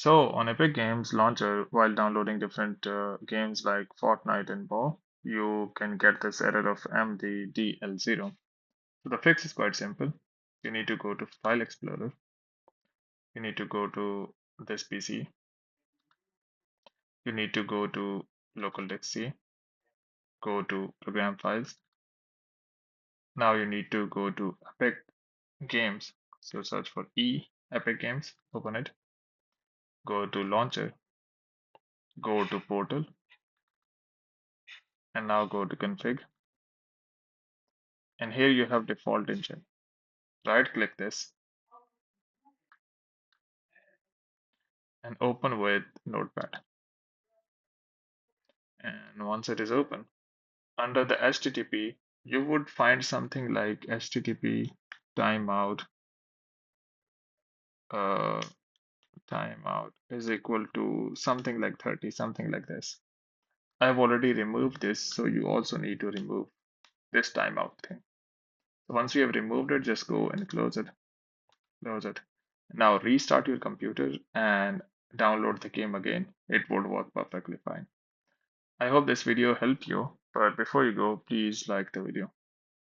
So on Epic Games Launcher, while downloading different games like Fortnite and more, you can get this error of MD-DL0. So the fix is quite simple. You need to go to File Explorer. You need to go to this PC. You need to go to local disk C. Go to Program Files. Now you need to go to Epic Games. So search for Epic Games. Open it. Go to Launcher. Go to Portal. And now go to Config. And here you have default engine. Right click this and open with Notepad. And once it is open, under the HTTP, you would find something like HTTP timeout, uh, timeout is equal to something like 30, something like this. I've already removed this, so you also need to remove this timeout thing. So once you have removed it, just go and close it, close it. Now restart your computer and download the game again. It would work perfectly fine. I hope this video helped you, but before you go, please like the video.